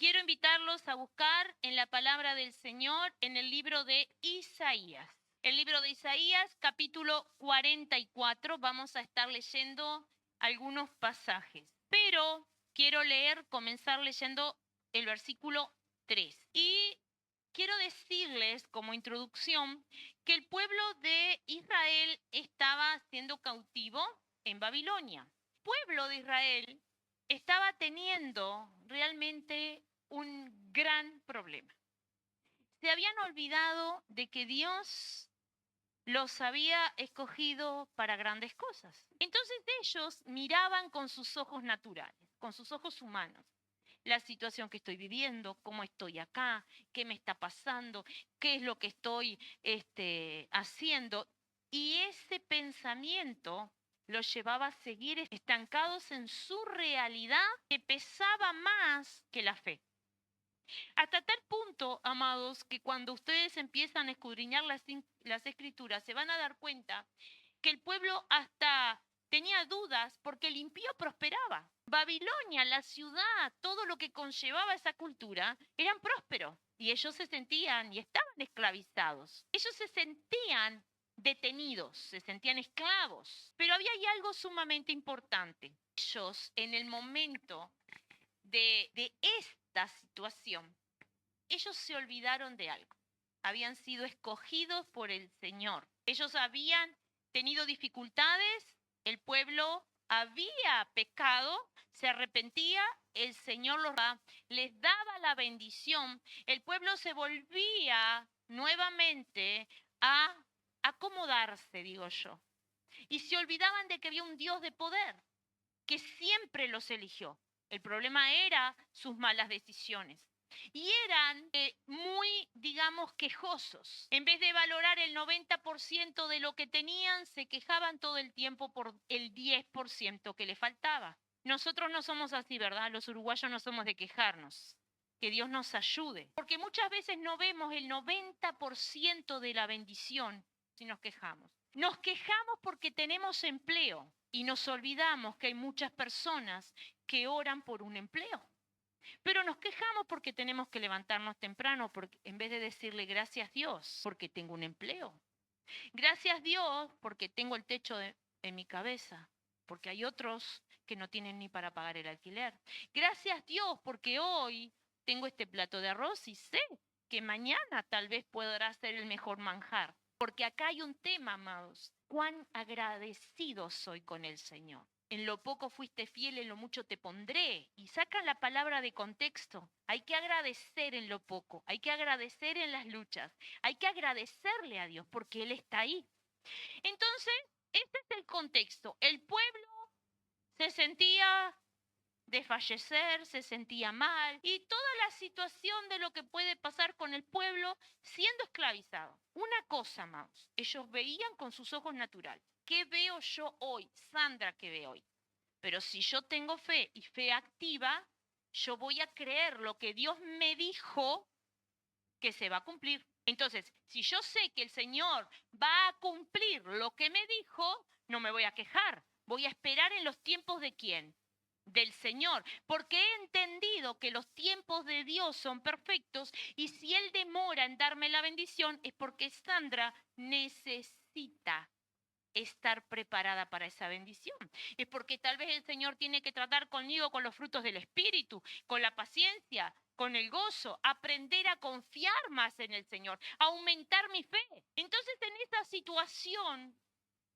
quiero invitarlos a buscar en la palabra del Señor en el libro de Isaías. El libro de Isaías, capítulo 44, vamos a estar leyendo algunos pasajes. Pero quiero comenzar leyendo el versículo 3. Y quiero decirles como introducción que el pueblo de Israel estaba siendo cautivo en Babilonia. El pueblo de Israel estaba teniendo realmente un gran problema. Se habían olvidado de que Dios los había escogido para grandes cosas. Entonces ellos miraban con sus ojos naturales, con sus ojos humanos, la situación que estoy viviendo, cómo estoy acá, qué me está pasando, qué es lo que estoy haciendo. Y ese pensamiento los llevaba a seguir estancados en su realidad que pesaba más que la fe. Hasta tal punto, amados, que cuando ustedes empiezan a escudriñar las escrituras, se van a dar cuenta que el pueblo hasta tenía dudas porque el impío prosperaba. Babilonia, la ciudad, todo lo que conllevaba esa cultura, eran prósperos y ellos se sentían y estaban esclavizados. Ellos se sentían detenidos, se sentían esclavos. Pero había ahí algo sumamente importante. Ellos, en el momento de esta situación, ellos se olvidaron de algo. Habían sido escogidos por el Señor. Ellos habían tenido dificultades, el pueblo había pecado, se arrepentía, el Señor les daba la bendición, el pueblo se volvía nuevamente a acomodarse, digo yo. Y se olvidaban de que había un Dios de poder, que siempre los eligió. El problema era sus malas decisiones. Y eran muy, digamos, quejosos. En vez de valorar el 90% de lo que tenían, se quejaban todo el tiempo por el 10% que le faltaba. Nosotros no somos así, ¿verdad? Los uruguayos no somos de quejarnos. Que Dios nos ayude. Porque muchas veces no vemos el 90% de la bendición si nos quejamos. Nos quejamos porque tenemos empleo y nos olvidamos que hay muchas personas que oran por un empleo. Pero nos quejamos porque tenemos que levantarnos temprano en vez de decirle gracias Dios porque tengo un empleo. Gracias Dios porque tengo el techo en mi cabeza, porque hay otros que no tienen ni para pagar el alquiler. Gracias Dios porque hoy tengo este plato de arroz y sé que mañana tal vez podrá ser el mejor manjar. Porque acá hay un tema, amados. Cuán agradecido soy con el Señor. En lo poco fuiste fiel, en lo mucho te pondré. Y sacan la palabra de contexto. Hay que agradecer en lo poco, hay que agradecer en las luchas, hay que agradecerle a Dios porque Él está ahí. Entonces, este es el contexto. El pueblo se sentía desfallecer, se sentía mal y toda la situación de lo que puede pasar con el pueblo siendo esclavizado. Una cosa más, ellos veían con sus ojos naturales. ¿Qué veo yo hoy? Sandra, ¿qué ve hoy? Pero si yo tengo fe y fe activa, yo voy a creer lo que Dios me dijo que se va a cumplir. Entonces, si yo sé que el Señor va a cumplir lo que me dijo, no me voy a quejar. Voy a esperar en los tiempos de ¿quién? Del Señor, porque he entendido que los tiempos de Dios son perfectos y si Él demora en darme la bendición es porque Sandra necesita estar preparada para esa bendición. Es porque tal vez el Señor tiene que tratar conmigo con los frutos del Espíritu, con la paciencia, con el gozo, aprender a confiar más en el Señor, aumentar mi fe. Entonces en esta situación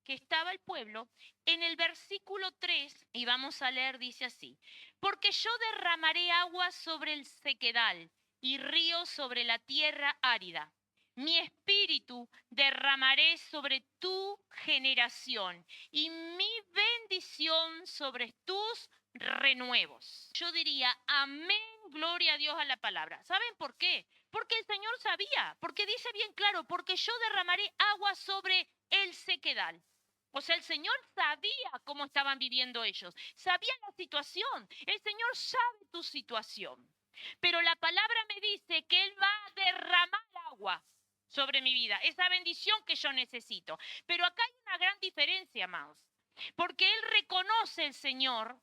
que estaba el pueblo, en el versículo 3, y vamos a leer, dice así: porque yo derramaré agua sobre el sequedal y ríos sobre la tierra árida. Mi espíritu derramaré sobre tu generación y mi bendición sobre tus renuevos. Yo diría, amén, gloria a Dios a la palabra. ¿Saben por qué? Porque el Señor sabía, porque dice bien claro, porque yo derramaré agua sobre el sequedal. O sea, el Señor sabía cómo estaban viviendo ellos, sabía la situación, el Señor sabe tu situación. Pero la palabra me dice que Él va a derramar agua sobre mi vida, esa bendición que yo necesito. Pero acá hay una gran diferencia, amados, porque Él reconoce el Señor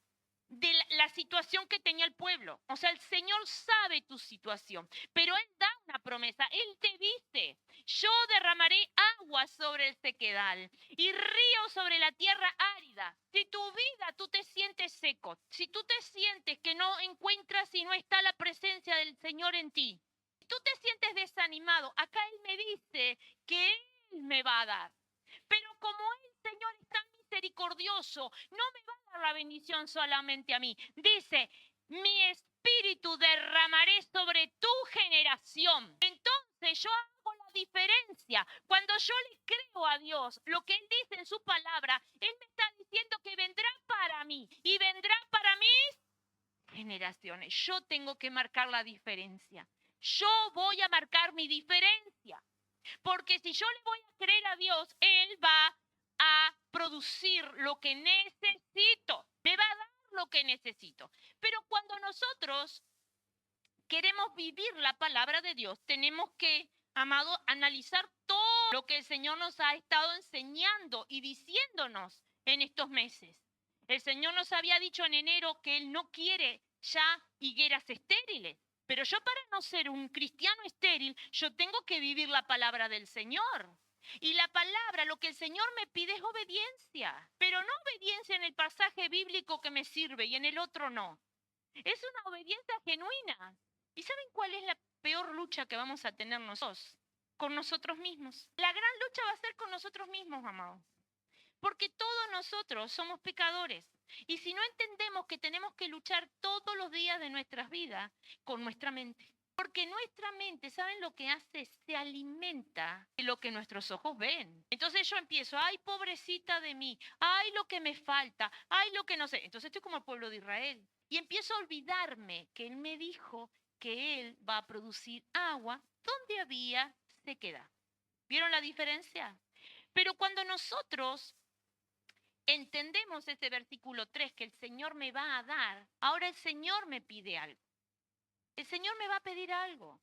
de la situación que tenía el pueblo. O sea, el Señor sabe tu situación, pero Él da una promesa. Él te dice, yo derramaré agua sobre el sequedal y río sobre la tierra árida. Si tu vida, tú te sientes seco, si tú te sientes que no encuentras y no está la presencia del Señor en ti, si tú te sientes desanimado, acá Él me dice que Él me va a dar. Pero como el Señor es tan misericordioso, no me va a dar la bendición solamente a mí. Dice, mi espíritu derramaré sobre tu generación. Entonces yo hago la diferencia. Cuando yo le creo a Dios, lo que Él dice en su palabra, Él me está diciendo que vendrá para mí y vendrá para mis generaciones. Yo tengo que marcar la diferencia. Yo voy a marcar mi diferencia. Porque si yo le voy a creer a Dios, Él va a producir lo que necesito. Me va a dar lo que necesito. Pero cuando nosotros queremos vivir la palabra de Dios, tenemos que, amado, analizar todo lo que el Señor nos ha estado enseñando y diciéndonos en estos meses. El Señor nos había dicho en enero que Él no quiere ya higueras estériles. Pero yo, para no ser un cristiano estéril, yo tengo que vivir la palabra del Señor. Y la palabra, lo que el Señor me pide es obediencia. Pero no obediencia en el pasaje bíblico que me sirve y en el otro no. Es una obediencia genuina. ¿Y saben cuál es la peor lucha que vamos a tener nosotros? Con nosotros mismos. La gran lucha va a ser con nosotros mismos, amados. Porque todos nosotros somos pecadores. Y si no entendemos que tenemos que luchar todos los días de nuestras vidas con nuestra mente. Porque nuestra mente, ¿saben lo que hace? Se alimenta de lo que nuestros ojos ven. Entonces yo empiezo, ay, pobrecita de mí, ay, lo que me falta, ay, lo que no sé. Entonces estoy como el pueblo de Israel. Y empiezo a olvidarme que Él me dijo que Él va a producir agua donde había sequedad. ¿Vieron la diferencia? Pero cuando nosotros entendemos ese versículo 3 que el Señor me va a dar, ahora el Señor me pide algo. El Señor me va a pedir algo.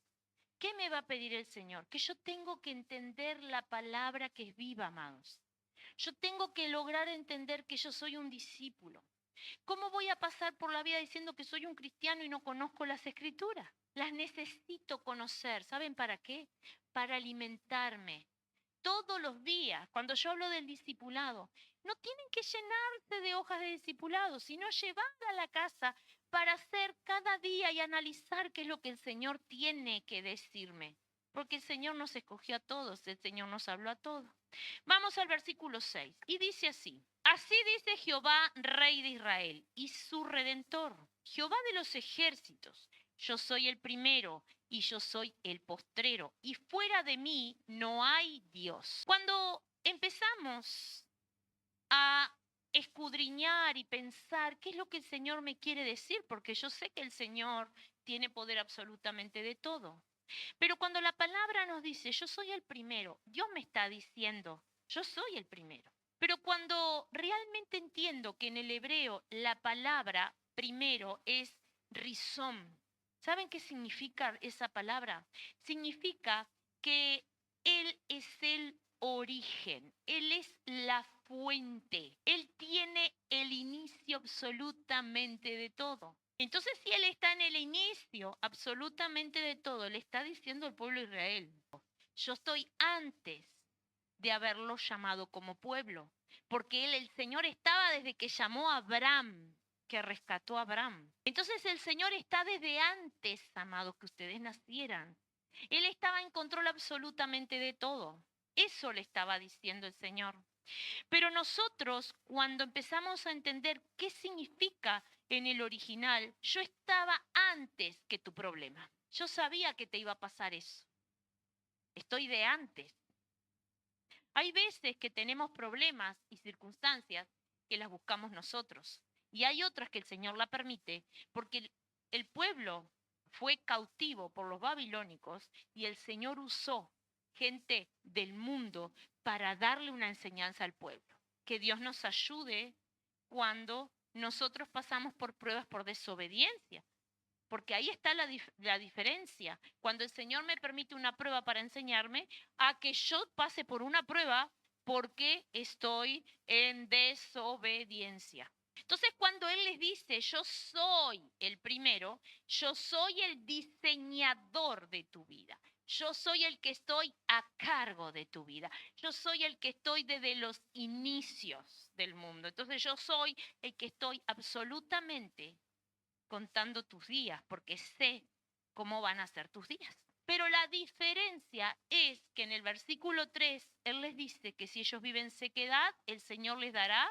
¿Qué me va a pedir el Señor? Que yo tengo que entender la palabra que es viva, amados. Yo tengo que lograr entender que yo soy un discípulo. ¿Cómo voy a pasar por la vida diciendo que soy un cristiano y no conozco las escrituras? Las necesito conocer. ¿Saben para qué? Para alimentarme. Todos los días, cuando yo hablo del discipulado, no tienen que llenarse de hojas de discipulado, sino llevar a la casa para hacer cada día y analizar qué es lo que el Señor tiene que decirme. Porque el Señor nos escogió a todos, el Señor nos habló a todos. Vamos al versículo 6 y dice así. Así dice Jehová, Rey de Israel, y su Redentor, Jehová de los ejércitos. Yo soy el primero y yo soy el postrero, y fuera de mí no hay Dios. Cuando empezamos a escudriñar y pensar qué es lo que el Señor me quiere decir, porque yo sé que el Señor tiene poder absolutamente de todo. Pero cuando la palabra nos dice, yo soy el primero, Dios me está diciendo, yo soy el primero. Pero cuando realmente entiendo que en el hebreo la palabra primero es rizom, ¿saben qué significa esa palabra? Significa que Él es el origen, Él es la fuente, Él tiene el inicio absolutamente de todo. Entonces, si Él está en el inicio absolutamente de todo, le está diciendo al pueblo de Israel, yo estoy antes de haberlo llamado como pueblo, porque Él, el Señor, estaba desde que llamó a Abraham, que rescató a Abraham. Entonces el Señor está desde antes, amados, que ustedes nacieran. Él estaba en control absolutamente de todo. Eso le estaba diciendo el Señor. Pero nosotros, cuando empezamos a entender qué significa en el original, yo estaba antes que tu problema. Yo sabía que te iba a pasar eso. Estoy de antes. Hay veces que tenemos problemas y circunstancias que las buscamos nosotros. Y hay otras que el Señor la permite porque el pueblo fue cautivo por los babilónicos y el Señor usó gente del mundo para darle una enseñanza al pueblo. Que Dios nos ayude cuando nosotros pasamos por pruebas por desobediencia. Porque ahí está la diferencia. Cuando el Señor me permite una prueba para enseñarme, a que yo pase por una prueba porque estoy en desobediencia. Entonces, cuando Él les dice, yo soy el primero, yo soy el diseñador de tu vida. Yo soy el que estoy a cargo de tu vida. Yo soy el que estoy desde los inicios del mundo. Entonces yo soy el que estoy absolutamente contando tus días, porque sé cómo van a ser tus días. Pero la diferencia es que en el versículo 3, Él les dice que si ellos viven sequedad, el Señor les dará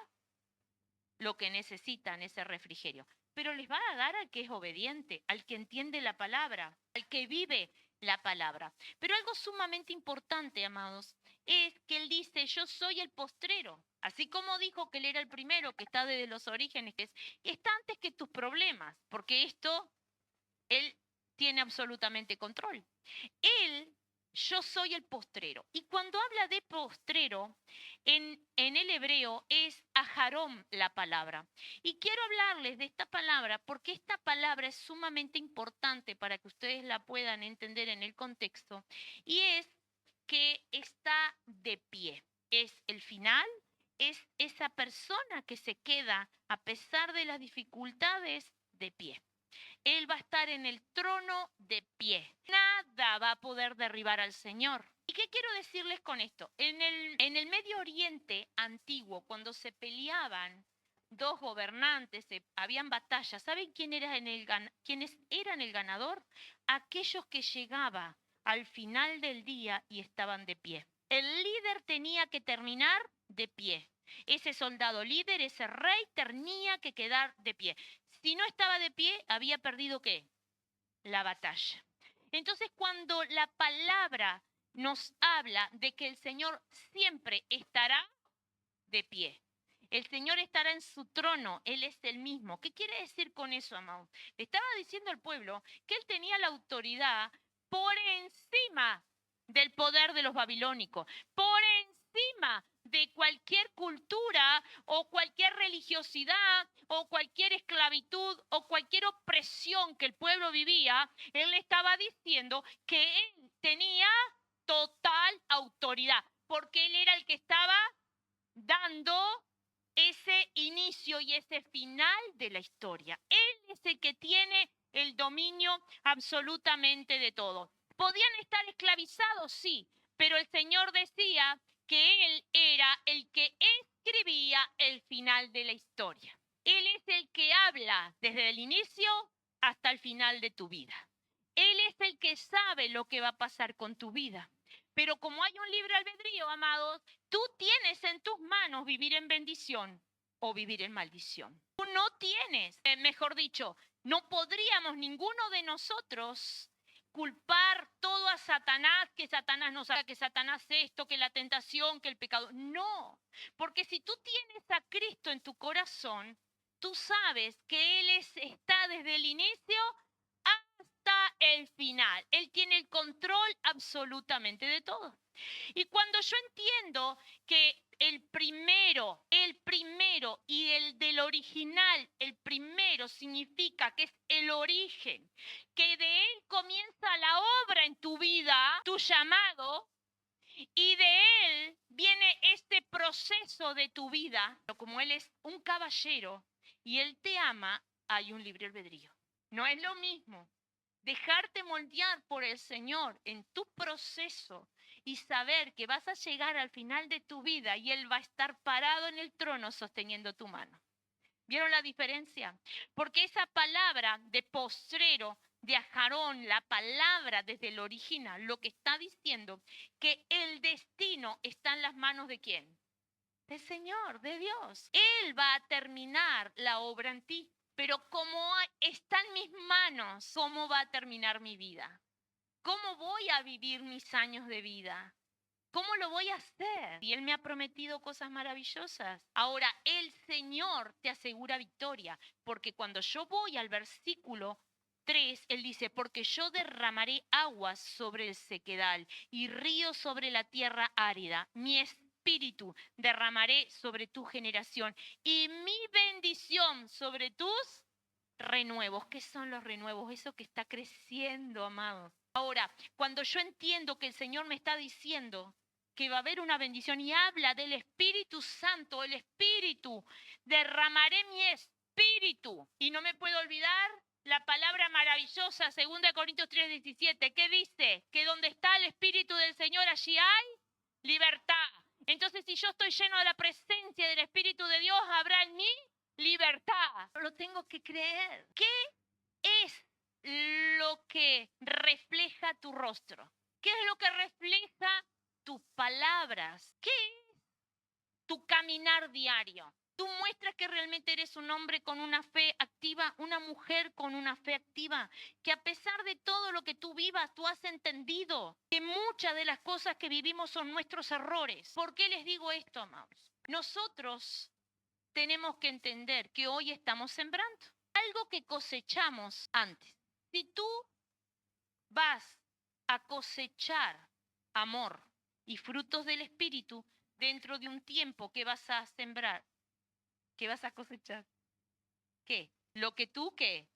lo que necesitan, ese refrigerio. Pero les va a dar al que es obediente, al que entiende la palabra, al que vive la palabra. Pero algo sumamente importante, amados, es que Él dice, yo soy el postrero. Así como dijo que Él era el primero, que está desde los orígenes, que está antes que tus problemas, porque esto Él tiene absolutamente control. Él, yo soy el postrero. Y cuando habla de postrero, en el hebreo es ajarón la palabra. Y quiero hablarles de esta palabra porque esta palabra es sumamente importante para que ustedes la puedan entender en el contexto. Y es que está de pie. Es el final, es esa persona que se queda a pesar de las dificultades de pie. Él va a estar en el trono de pie. Nada va a poder derribar al Señor. ¿Y qué quiero decirles con esto? En el Medio Oriente antiguo, cuando se peleaban dos gobernantes, habían batallas, ¿saben quiénes eran el ganador? Aquellos que llegaban al final del día y estaban de pie. El líder tenía que terminar de pie. Ese soldado líder, ese rey, tenía que quedar de pie. Si no estaba de pie, había perdido ¿qué? La batalla. Entonces, cuando la palabra nos habla de que el Señor siempre estará de pie, el Señor estará en su trono, Él es el mismo. ¿Qué quiere decir con eso, amados? Le estaba diciendo al pueblo que Él tenía la autoridad por encima del poder de los babilónicos, por encima de cualquier cultura o cualquier religiosidad o cualquier esclavitud o cualquier opresión que el pueblo vivía. Él estaba diciendo que Él tenía total autoridad, porque Él era el que estaba dando ese inicio y ese final de la historia. Él es el que tiene el dominio absolutamente de todo. ¿Podían estar esclavizados? Sí, pero el Señor decía que Él era el que escribía el final de la historia. Él es el que habla desde el inicio hasta el final de tu vida. Él es el que sabe lo que va a pasar con tu vida. Pero como hay un libre albedrío, amados, tú tienes en tus manos vivir en bendición o vivir en maldición. Tú no tienes, mejor dicho, no podríamos ninguno de nosotros culpar todo a Satanás, que Satanás nos haga, que Satanás esto, que la tentación, que el pecado. No, porque si tú tienes a Cristo en tu corazón, tú sabes que Él está desde el inicio hasta el final. Él tiene el control absolutamente de todo. Y cuando yo entiendo que el primero y el del original, el primero significa que es el origen, que de él comienza la obra en tu vida, tu llamado, y de él viene este proceso de tu vida. Pero como él es un caballero y él te ama, hay un libre albedrío. No es lo mismo dejarte moldear por el Señor en tu proceso y saber que vas a llegar al final de tu vida y Él va a estar parado en el trono sosteniendo tu mano. ¿Vieron la diferencia? Porque esa palabra de postrero, de ajarón, la palabra desde el original, lo que está diciendo que el destino está en las manos ¿de quién? Del Señor, de Dios. Él va a terminar la obra en ti. Pero como está en mis manos, ¿cómo va a terminar mi vida? ¿Cómo voy a vivir mis años de vida? ¿Cómo lo voy a hacer? Y Él me ha prometido cosas maravillosas. Ahora, el Señor te asegura victoria, porque cuando yo voy al versículo 3, Él dice, porque yo derramaré aguas sobre el sequedal y ríos sobre la tierra árida. Mi espíritu derramaré sobre tu generación y mi bendición sobre tus renuevos. ¿Qué son los renuevos? Eso que está creciendo, amados. Ahora, cuando yo entiendo que el Señor me está diciendo que va a haber una bendición y habla del Espíritu Santo, el Espíritu. Derramaré mi espíritu. Y no me puedo olvidar la palabra maravillosa, 2 Corintios 3:17, ¿qué dice? Que donde está el Espíritu del Señor, allí hay libertad. Entonces, si yo estoy lleno de la presencia del Espíritu de Dios, habrá en mí libertad. Lo tengo que creer. ¿Qué es lo que refleja tu rostro? ¿Qué es lo que refleja tus palabras? ¿Qué es tu caminar diario? Tú muestras que realmente eres un hombre con una fe activa, una mujer con una fe activa, que a pesar de todo lo que tú vivas, tú has entendido que muchas de las cosas que vivimos son nuestros errores. ¿Por qué les digo esto, amados? Nosotros tenemos que entender que hoy estamos sembrando algo que cosechamos antes. Si tú vas a cosechar amor y frutos del Espíritu dentro de un tiempo que vas a sembrar, ¿qué vas a cosechar? ¿Qué? Lo que tú, ¿qué?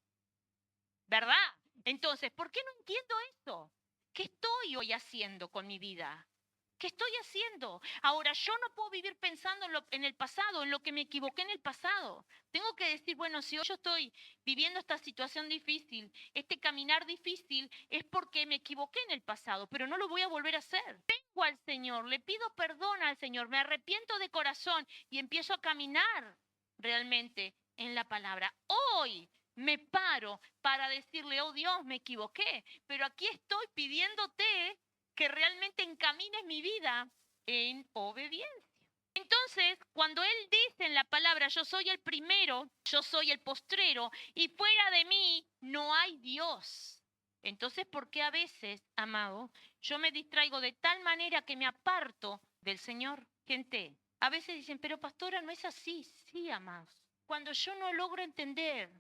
¿Verdad? Entonces, ¿por qué no entiendo esto? ¿Qué estoy hoy haciendo con mi vida? ¿Qué estoy haciendo? Ahora, yo no puedo vivir pensando en el pasado, en lo que me equivoqué en el pasado. Tengo que decir, bueno, si hoy yo estoy viviendo esta situación difícil, este caminar difícil, es porque me equivoqué en el pasado, pero no lo voy a volver a hacer. Vengo al Señor, le pido perdón al Señor, me arrepiento de corazón y empiezo a caminar realmente en la palabra. Hoy me paro para decirle, oh Dios, me equivoqué, pero aquí estoy pidiéndote que realmente encamines mi vida en obediencia. Entonces, cuando Él dice en la palabra, yo soy el primero, yo soy el postrero, y fuera de mí no hay Dios. Entonces, ¿por qué a veces, amado, yo me distraigo de tal manera que me aparto del Señor? Gente, a veces dicen, pero pastora, no es así. Sí, amados. Cuando yo no logro entender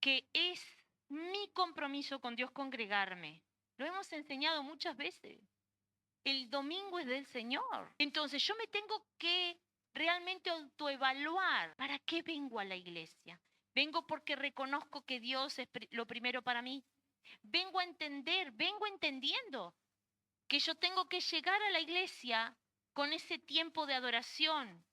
que es mi compromiso con Dios congregarme, lo hemos enseñado muchas veces. El domingo es del Señor. Entonces yo me tengo que realmente autoevaluar. ¿Para qué vengo a la iglesia? ¿Vengo porque reconozco que Dios es lo primero para mí? Vengo a entender, vengo entendiendo que yo tengo que llegar a la iglesia con ese tiempo de adoración.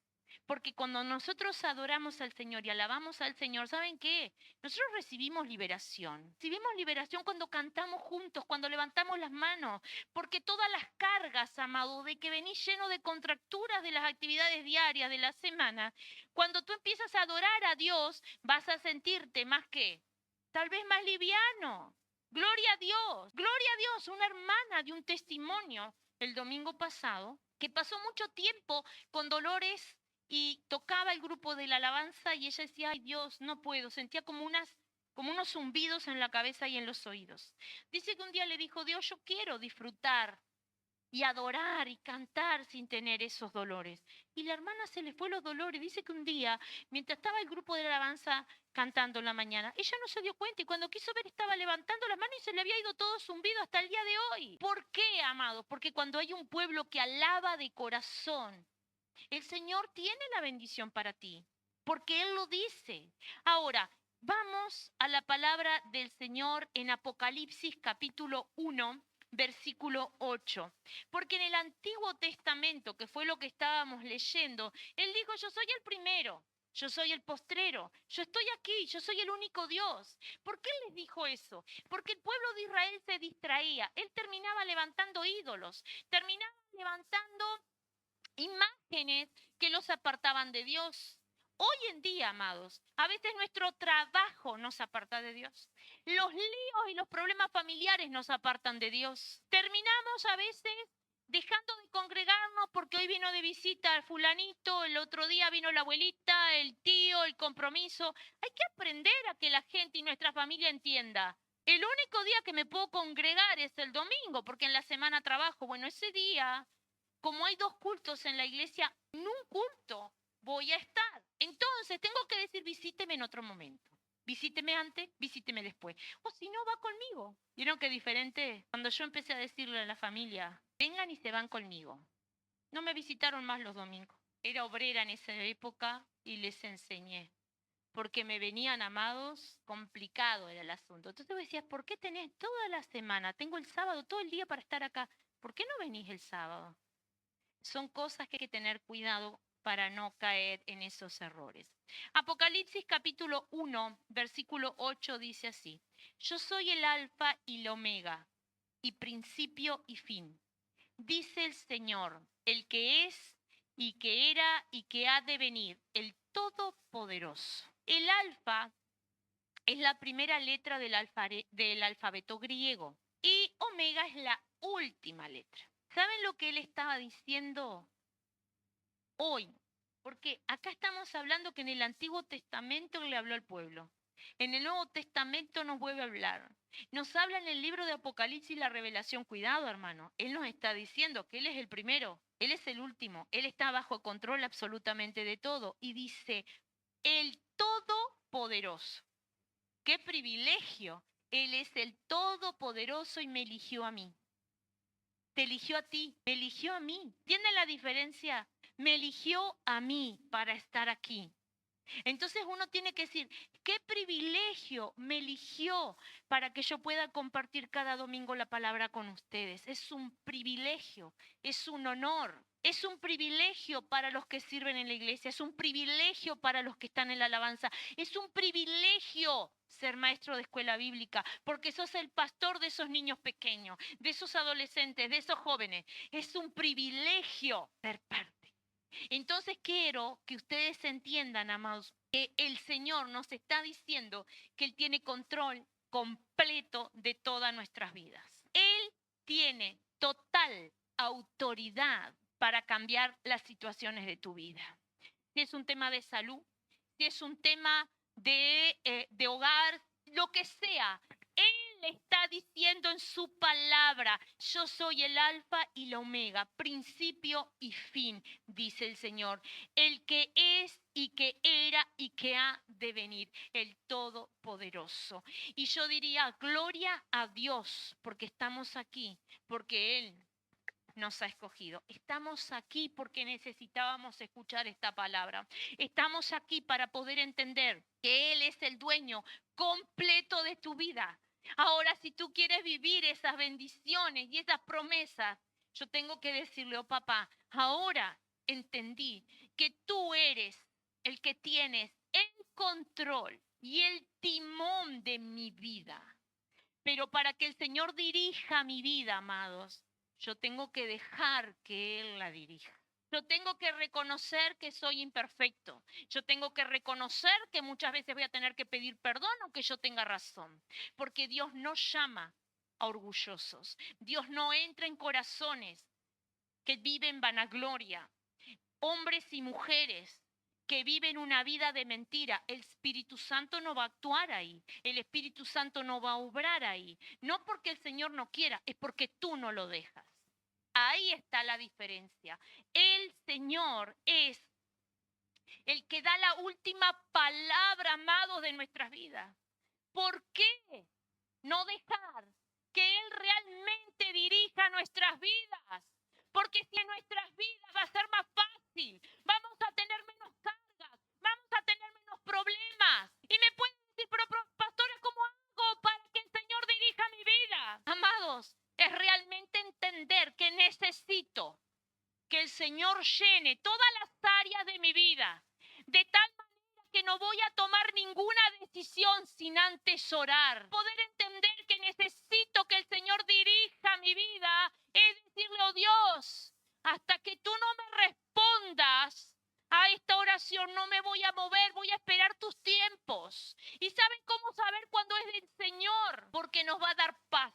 Porque cuando nosotros adoramos al Señor y alabamos al Señor, ¿saben qué? Nosotros recibimos liberación. Recibimos liberación cuando cantamos juntos, cuando levantamos las manos. Porque todas las cargas, amado, de que venís lleno de contracturas de las actividades diarias de la semana, cuando tú empiezas a adorar a Dios, vas a sentirte más que, tal vez más liviano. Gloria a Dios, gloria a Dios. Una hermana de un testimonio el domingo pasado que pasó mucho tiempo con dolores y tocaba el grupo de la alabanza y ella decía, ay Dios, no puedo, sentía como unos zumbidos en la cabeza y en los oídos. Dice que un día le dijo, Dios, yo quiero disfrutar y adorar y cantar sin tener esos dolores. Y la hermana se le fue los dolores. Dice que un día, mientras estaba el grupo de la alabanza cantando en la mañana, ella no se dio cuenta y cuando quiso ver estaba levantando las manos y se le había ido todo zumbido hasta el día de hoy. ¿Por qué, amado? Porque cuando hay un pueblo que alaba de corazón, el Señor tiene la bendición para ti, porque Él lo dice. Ahora, vamos a la palabra del Señor en Apocalipsis capítulo 1, versículo 8. Porque en el Antiguo Testamento, que fue lo que estábamos leyendo, Él dijo, yo soy el primero. Yo soy el postrero, yo estoy aquí, yo soy el único Dios. ¿Por qué les dijo eso? Porque el pueblo de Israel se distraía. Él terminaba levantando ídolos, terminaba levantando imágenes que los apartaban de Dios. Hoy en día, amados, a veces nuestro trabajo nos aparta de Dios. Los líos y los problemas familiares nos apartan de Dios. Terminamos a veces dejando de congregarnos porque hoy vino de visita el fulanito, el otro día vino la abuelita, el tío, el compromiso. Hay que aprender a que la gente y nuestra familia entienda. El único día que me puedo congregar es el domingo, porque en la semana trabajo. Bueno, ese día, como hay 2 cultos en la iglesia, en un culto voy a estar. Entonces tengo que decir, visíteme en otro momento. Visíteme antes, visíteme después. O si no, va conmigo. ¿Vieron qué diferente? Cuando yo empecé a decirle a la familia, vengan y se van conmigo. No me visitaron más los domingos. Era obrera en esa época y les enseñé. Porque me venían, amados, complicado era el asunto. Entonces vos decías, ¿por qué tenés toda la semana? Tengo el sábado todo el día para estar acá. ¿Por qué no venís el sábado? Son cosas que hay que tener cuidado para no caer en esos errores. Apocalipsis capítulo 1, versículo 8 dice así: Yo soy el alfa y el omega, y principio y fin, dice el Señor, el que es y que era y que ha de venir, el Todopoderoso. El alfa es la primera letra del alfabeto griego y omega es la última letra. ¿Saben lo que él estaba diciendo hoy? Porque acá estamos hablando que en el Antiguo Testamento le habló al pueblo. En el Nuevo Testamento nos vuelve a hablar. Nos habla en el libro de Apocalipsis la revelación. Cuidado, hermano. Él nos está diciendo que Él es el primero, Él es el último. Él está bajo control absolutamente de todo. Y dice, el Todopoderoso. ¡Qué privilegio! Él es el Todopoderoso y me eligió a mí. Te eligió a ti, me eligió a mí. ¿Entienden la diferencia? Me eligió a mí para estar aquí. Entonces uno tiene que decir, qué privilegio me eligió para que yo pueda compartir cada domingo la palabra con ustedes. Es un privilegio, es un honor. Es un privilegio para los que sirven en la iglesia, es un privilegio para los que están en la alabanza, es un privilegio ser maestro de escuela bíblica, porque sos el pastor de esos niños pequeños, de esos adolescentes, de esos jóvenes. Es un privilegio ser parte. Entonces quiero que ustedes entiendan, amados, que el Señor nos está diciendo que Él tiene control completo de todas nuestras vidas. Él tiene total autoridad para cambiar las situaciones de tu vida. Si es un tema de salud, si es un tema de hogar, lo que sea, Él está diciendo en su palabra, yo soy el alfa y la omega, principio y fin, dice el Señor, el que es y que era y que ha de venir, el Todopoderoso. Y yo diría, gloria a Dios, porque estamos aquí, porque Él nos ha escogido. Estamos aquí porque necesitábamos escuchar esta palabra. Estamos aquí para poder entender que Él es el dueño completo de tu vida. Ahora, si tú quieres vivir esas bendiciones y esas promesas, yo tengo que decirle, oh papá, ahora entendí que tú eres el que tienes el control y el timón de mi vida. Pero para que el Señor dirija mi vida, amados, yo tengo que dejar que Él la dirija. Yo tengo que reconocer que soy imperfecto. Yo tengo que reconocer que muchas veces voy a tener que pedir perdón aunque yo tenga razón. Porque Dios no llama a orgullosos. Dios no entra en corazones que viven vanagloria. Hombres y mujeres que viven una vida de mentira, el Espíritu Santo no va a actuar ahí, el Espíritu Santo no va a obrar ahí, no porque el Señor no quiera, es porque tú no lo dejas. Ahí está la diferencia. El Señor es el que da la última palabra, amados, de nuestras vidas. ¿Por qué no dejar que Él realmente dirija nuestras vidas? Porque si en nuestras vidas va a ser más fácil, vamos a tener menos cargas, vamos a tener menos problemas. Y me pueden decir, pero pastora, ¿cómo hago para que el Señor dirija mi vida? Amados, es realmente entender que necesito que el Señor llene todas las áreas de mi vida, de tal manera que no voy a tomar ninguna decisión sin antes orar. Poder entender que necesito que el Señor dirija mi vida es decirle, oh Dios, hasta que tú no me respondas a esta oración no me voy a mover, voy a esperar tus tiempos. ¿Y saben cómo saber cuándo es del Señor? Porque nos va a dar paz,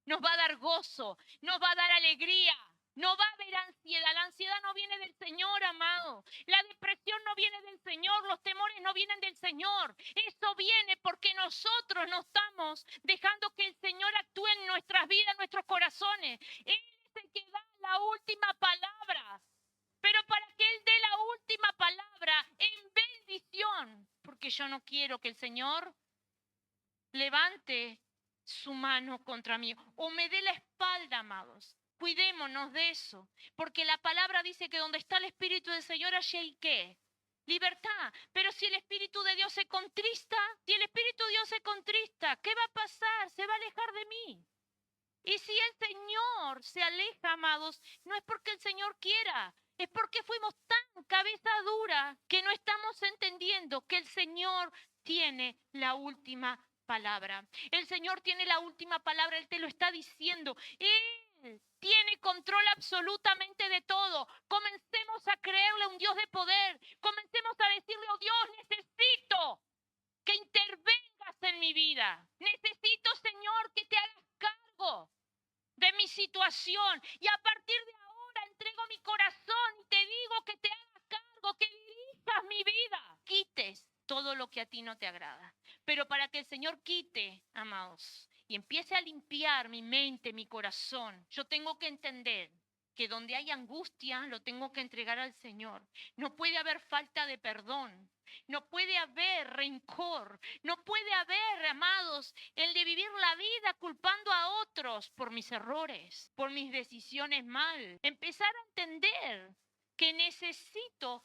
nos va a dar gozo, nos va a dar alegría. No va a haber ansiedad. La ansiedad no viene del Señor, amado. La depresión no viene del Señor. Los temores no vienen del Señor. Eso viene porque nosotros no estamos dejando que el Señor actúe en nuestras vidas, en nuestros corazones. Él es el que da la última palabra. Pero para que Él dé la última palabra en bendición, porque yo no quiero que el Señor levante su mano contra mí o me dé la espalda, amados. Cuidémonos de eso, porque la palabra dice que donde está el Espíritu del Señor, allí hay ¿qué? Libertad. Pero si el Espíritu de Dios se contrista, si el Espíritu de Dios se contrista, ¿qué va a pasar? Se va a alejar de mí. Y si el Señor se aleja, amados, no es porque el Señor quiera, es porque fuimos tan cabeza dura que no estamos entendiendo que el Señor tiene la última palabra. El Señor tiene la última palabra, Él te lo está diciendo. Él tiene control absolutamente de todo. Comencemos a creerle a un Dios de poder. Comencemos a decirle, oh Dios, necesito que intervengas en mi vida. Necesito, Señor, que te hagas cargo de mi situación. Y a partir de ahora entrego mi corazón y te digo que te hagas cargo, que dirijas mi vida. Quites todo lo que a ti no te agrada. Pero para que el Señor quite, amados, y empiece a limpiar mi mente, mi corazón, yo tengo que entender que donde hay angustia lo tengo que entregar al Señor. No puede haber falta de perdón. No puede haber rencor, no puede haber, amados, el de vivir la vida culpando a otros por mis errores, por mis decisiones mal. Empezar a entender que necesito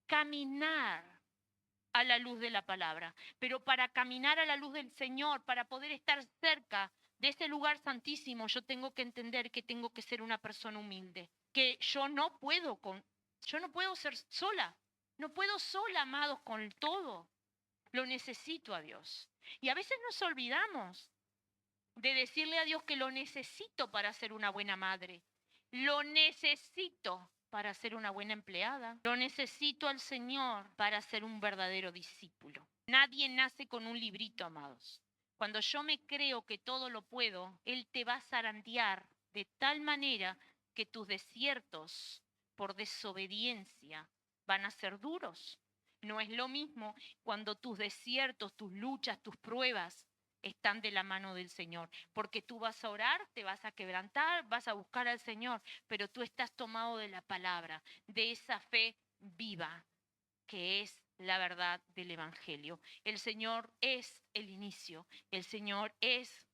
caminar a la luz de la palabra, pero para caminar a la luz del Señor, para poder estar cerca de ese lugar santísimo, yo tengo que entender que tengo que ser una persona humilde, que yo no puedo ser sola. No puedo sola, amados, con todo. Lo necesito a Dios. Y a veces nos olvidamos de decirle a Dios que lo necesito para ser una buena madre. Lo necesito para ser una buena empleada. Lo necesito al Señor para ser un verdadero discípulo. Nadie nace con un librito, amados. Cuando yo me creo que todo lo puedo, Él te va a zarandear de tal manera que tus desiertos por desobediencia van a ser duros. No es lo mismo cuando tus desiertos, tus luchas, tus pruebas están de la mano del Señor, porque tú vas a orar, te vas a quebrantar, vas a buscar al Señor, pero tú estás tomado de la palabra, de esa fe viva que es la verdad del Evangelio. El Señor es el inicio, el Señor es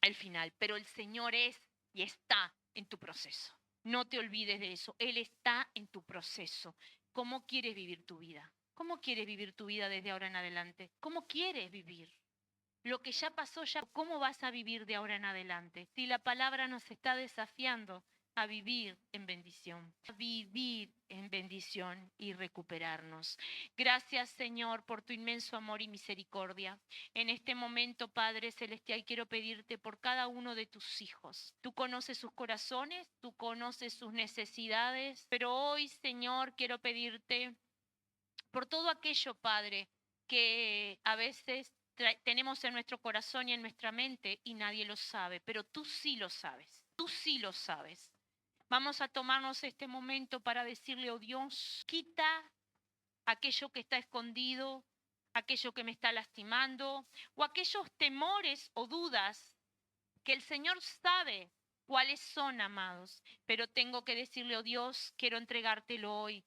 el final, pero el Señor es y está en tu proceso. No te olvides de eso, Él está en tu proceso. ¿Cómo quieres vivir tu vida? ¿Cómo quieres vivir tu vida desde ahora en adelante? ¿Cómo quieres vivir? Lo que ya pasó, ya, ¿cómo vas a vivir de ahora en adelante? Si la palabra nos está desafiando a vivir en bendición, a vivir en bendición y recuperarnos. Gracias, Señor, por tu inmenso amor y misericordia. En este momento, Padre Celestial, quiero pedirte por cada uno de tus hijos. Tú conoces sus corazones, tú conoces sus necesidades, pero hoy, Señor, quiero pedirte por todo aquello, Padre, que a veces tenemos en nuestro corazón y en nuestra mente y nadie lo sabe, pero tú sí lo sabes, tú sí lo sabes. Vamos a tomarnos este momento para decirle, oh Dios, quita aquello que está escondido, aquello que me está lastimando, o aquellos temores o dudas que el Señor sabe cuáles son, amados, pero tengo que decirle, oh Dios, quiero entregártelo hoy.